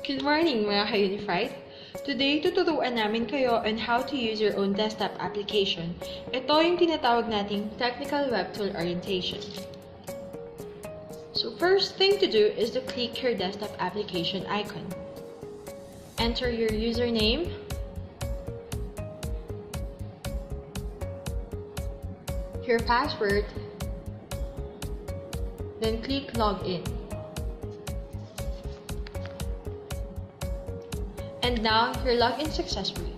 Good morning mga ka-Unified! Today, tuturuan namin kayo on how to use your own desktop application. Ito yung tinatawag nating Technical Webtool Orientation. So first thing to do is to click your desktop application icon. Enter your username, your password, then click Login. And now, you're logged in successfully.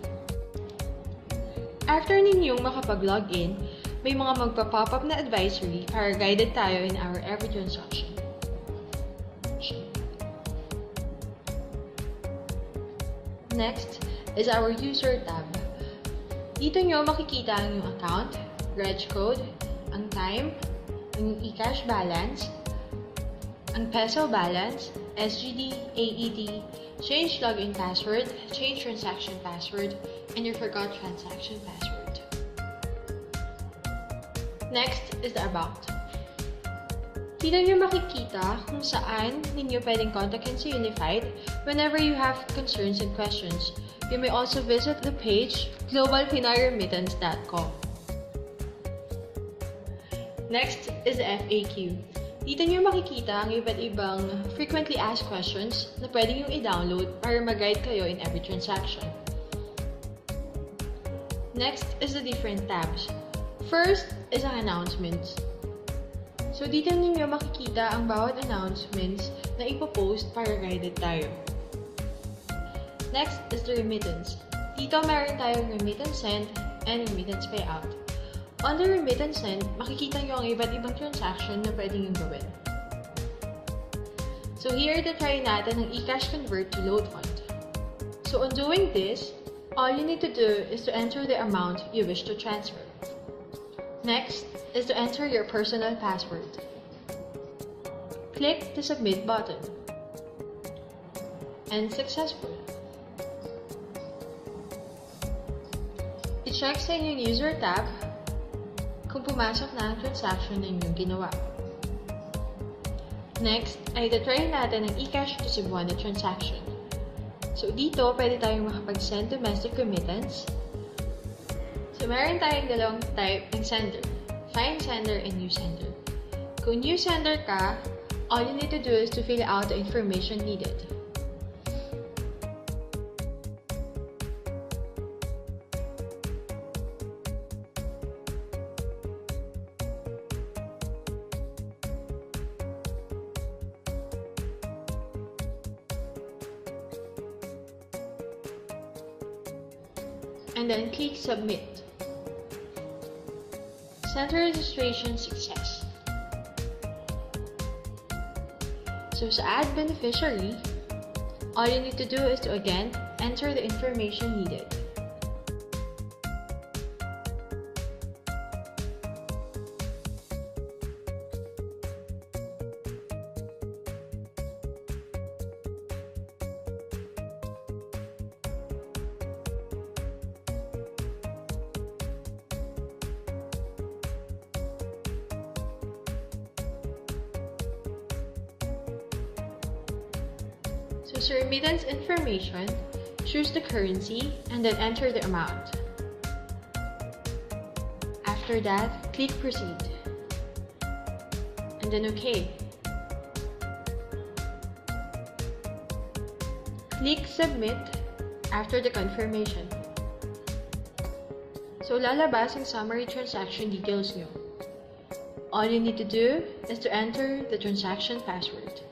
After ninyong makapag-login, may mga magpa-pop up na advisory para guided tayo in our every transaction. Next is our User tab. Dito nyo makikita ang yung account, reg code, ang time, ang e-cash balance, ang peso balance, SGD, AED, change login password, change transaction password, and your forgot transaction password. Next is the About. Dito nyo makikita kung saan ninyo pwedeng kontakin sa Unified whenever you have concerns and questions. You may also visit the page globalpinoyremittance.com. Next is the FAQ. Dito nyo makikita ang iba't ibang frequently asked questions na pwede nyo i-download para mag-guide kayo in every transaction. Next is the different tabs. First is ang announcements. So dito ninyo makikita ang bawat announcements na ipopost para guided tayo. Next is the remittance. Dito meron tayong remittance send and remittance payout. On the remittance send, makikita nyo ang iba't ibang transaction na pwede nyo gawin. So here, try natin ang eCash convert to load fund. So on doing this, all you need to do is to enter the amount you wish to transfer. Next is to enter your personal password. Click the submit button. And successful. I-check sa inyong user tab kung pumasok na ang transaction na inyong ginawa. Next, ay try natin ang eCash to Cebuana transaction. So dito, pwede tayong makapag-send domestic remittance. So meron tayong dalawang type ng sender, find sender and new sender. Kung new sender ka, all you need to do is to fill out the information needed. And then click Submit. Center registration success. So sa Add Beneficiary, all you need to do is to again enter the information needed. So sa remittance information, choose the currency and then enter the amount. After that, click Proceed. And then OK. Click Submit after the confirmation. So lalabas ang summary transaction details nyo. All you need to do is to enter the transaction password.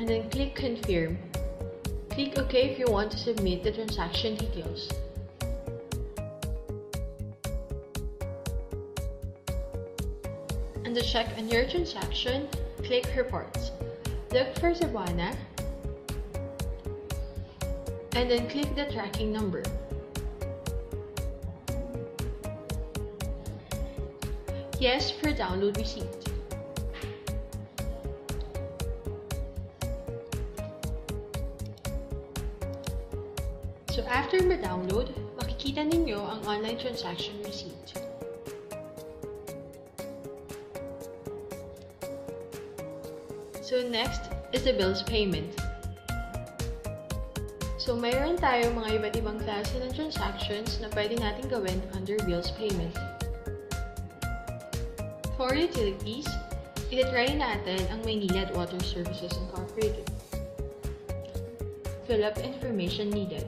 And then click Confirm. Click OK if you want to submit the transaction details. And to check on your transaction, click Reports. Look for Cebuana, and then click the tracking number. Yes for download receipt. So after after ma-download, makikita ninyo ang online transaction receipt. So next is the bills payment. So mayroon tayo mga iba't ibang klase ng transactions na pwede natin gawin under bills payment. For utilities, itatry natin ang Manila Water Services Incorporated. Fill up information needed.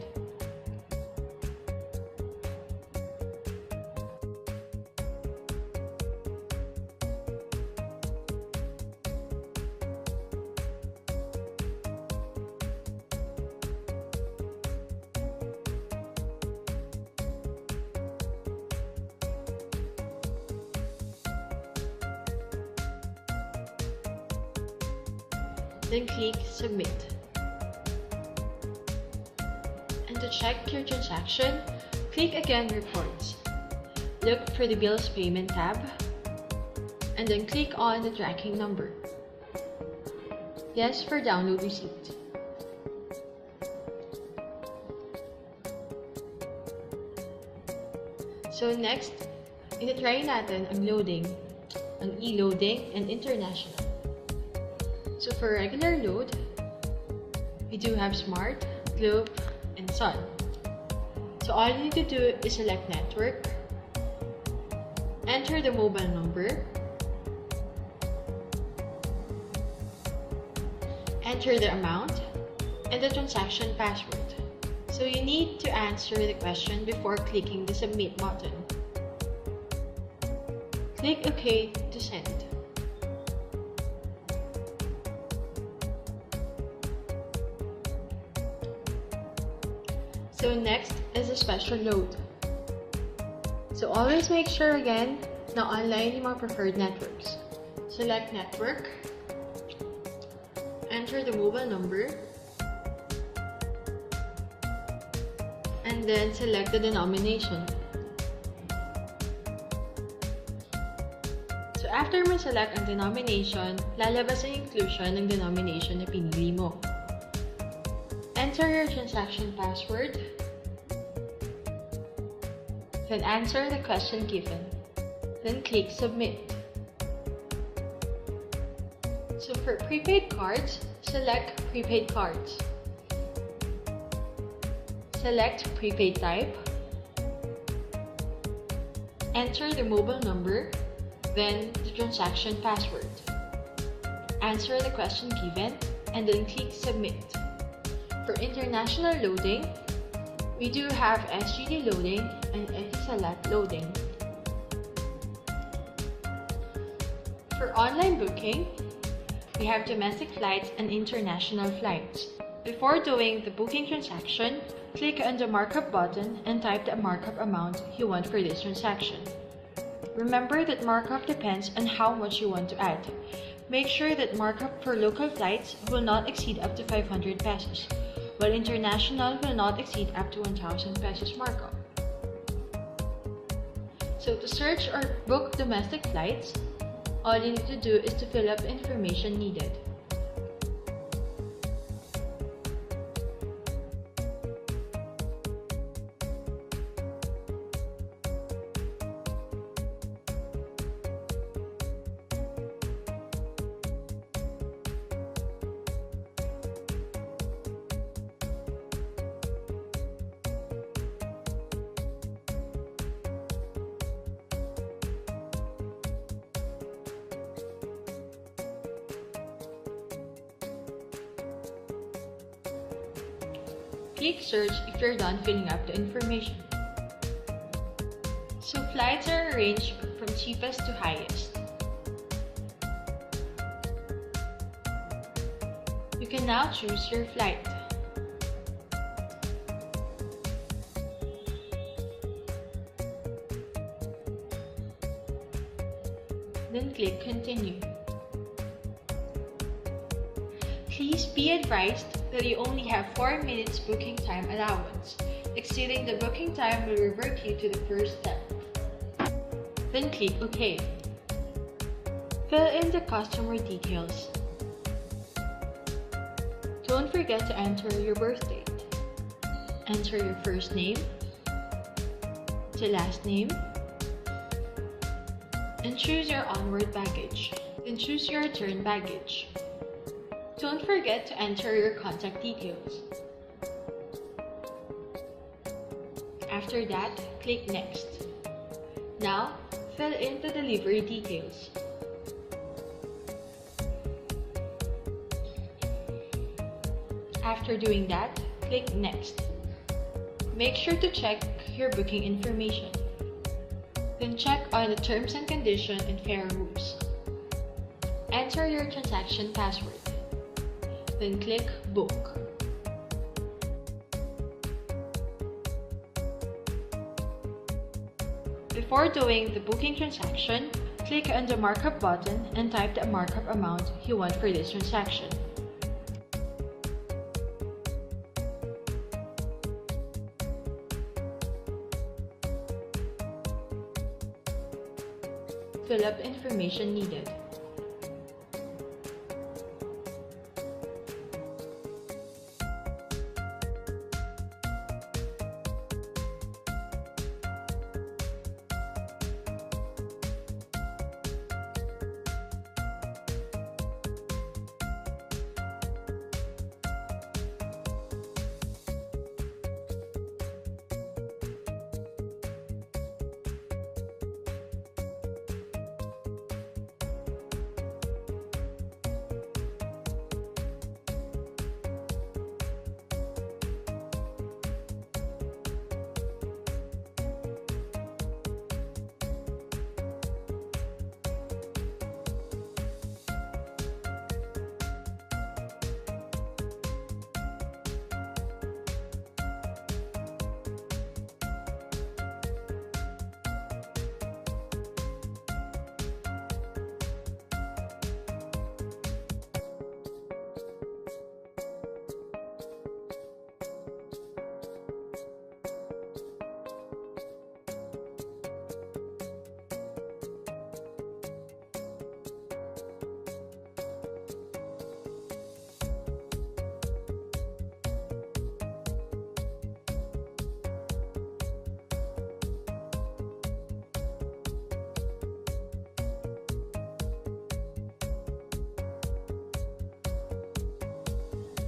Then click Submit. And to check your transaction, click again Reports. Look for the Bills Payment tab, and then click on the tracking number. Yes for download receipt. So next, itatry natin ang loading, ang e-loading and international. So for regular load, we do have Smart, Globe, and Sun. So all you need to do is select Network, enter the mobile number, enter the amount, and the transaction password. So you need to answer the question before clicking the Submit button. Click OK to send. So next is a special load. So always make sure again na online yung mga preferred networks. Select network, enter the mobile number, and then select the denomination. So after mo select ang denomination, lalabas ang inclusion ng denomination na pinili mo. Enter your transaction password, then answer the question given, then click Submit. So for prepaid cards, select Prepaid Cards. Select Prepaid Type, enter the mobile number, then the transaction password. Answer the question given, and then click Submit. For international loading, we do have SGD loading and Etisalat loading. For online booking, we have domestic flights and international flights. Before doing the booking transaction, click on the markup button and type the markup amount you want for this transaction. Remember that markup depends on how much you want to add. Make sure that markup for local flights will not exceed up to 500 pesos. While international will not exceed up to 1,000 pesos markup. So to search or book domestic flights, all you need to do is to fill up the information needed. Click Search if you're done filling up the information. So flights are arranged from cheapest to highest. You can now choose your flight. Then click Continue. Please be advised that you only have 4 minutes booking time allowance. Exceeding the booking time will revert you to the first step. Then click OK. Fill in the customer details. Don't forget to enter your birth date. enter your first name, the last name, and choose your onward baggage. Then choose your return baggage. Don't forget to enter your contact details. After that, click Next. Now, fill in the delivery details. After doing that, click Next. Make sure to check your booking information. Then check on the terms and conditions and fair rules. Enter your transaction password. Then click Book. Before doing the booking transaction, click on the markup button and type the markup amount you want for this transaction. Fill up the information needed.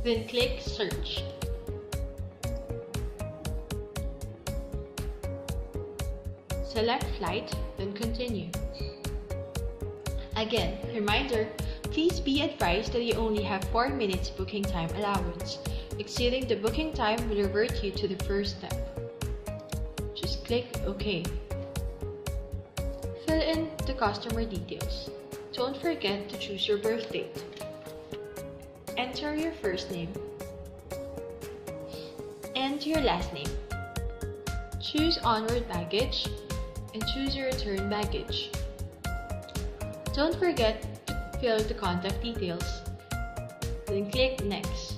Then click Search. Select Flight, then Continue. Again, reminder, please be advised that you only have 4 minutes booking time allowance. Exceeding the booking time will revert you to the first step. Just click OK. Fill in the customer details. Don't forget to choose your birth date. Enter your first name and your last name. Choose onward baggage and choose your return baggage. Don't forget to fill the contact details. Then click Next.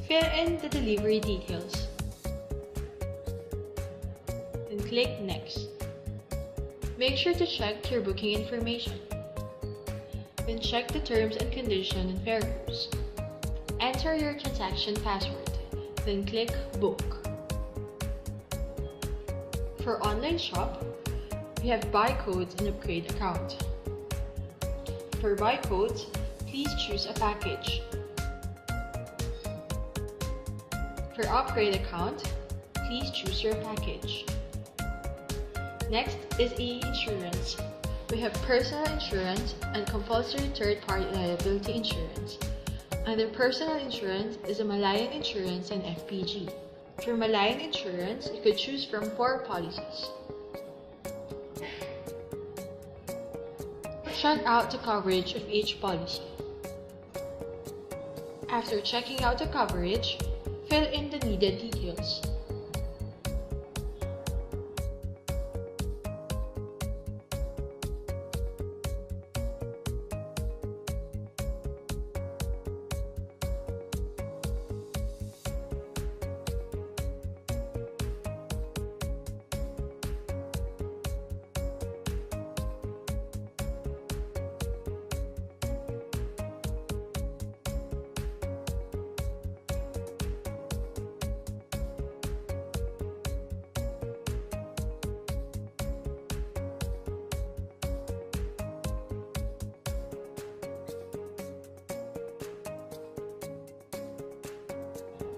Fill in the delivery details. Then click Next. Make sure to check your booking information. Then check the terms and conditions and fair rules. Enter your transaction password. Then click Book. For online shop, we have buy codes and upgrade account. For buy codes, please choose a package. For upgrade account, please choose your package. Next is e-insurance. We have personal insurance and compulsory third-party liability insurance. Under personal insurance is a Malayan insurance and FPG. For Malayan insurance, you could choose from 4 policies. Check out the coverage of each policy. After checking out the coverage, fill in the needed details.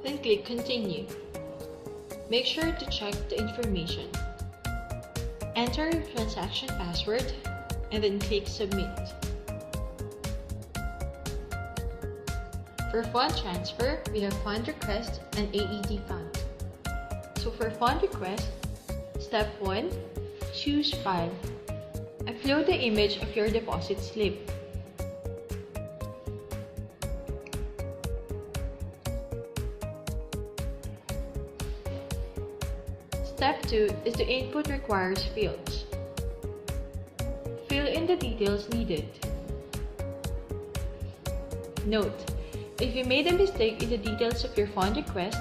Then click Continue. Make sure to check the information. Enter your transaction password and then click Submit. For fund transfer, we have fund request and AED fund. So for fund request, step 1, choose File. Upload the image of your deposit slip. Step 2 is the input requires fields. Fill in the details needed. Note, if you made a mistake in the details of your fund request,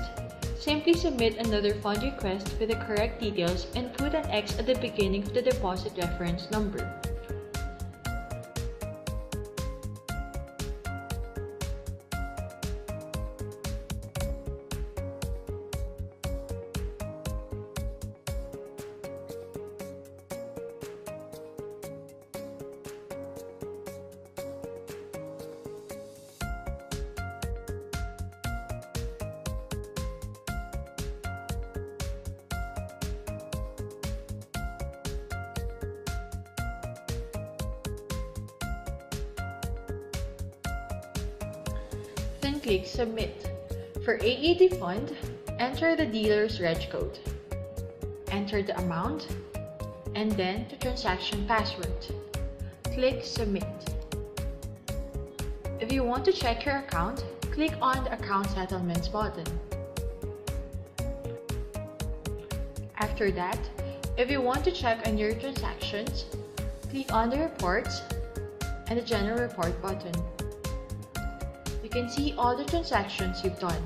simply submit another fund request with the correct details and put an X at the beginning of the deposit reference number. Then click Submit. For AED fund, enter the dealer's reg code. Enter the amount, and then the transaction password. Click Submit. If you want to check your account, click on the Account Settlements button. After that, if you want to check on your transactions, click on the Reports and the General Report button. You can see all the transactions you've done.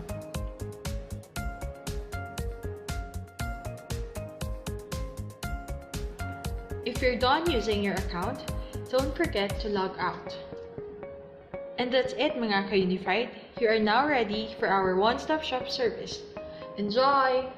If you're done using your account, don't forget to log out. And that's it mga ka-Unified. You are now ready for our one-stop shop service. Enjoy!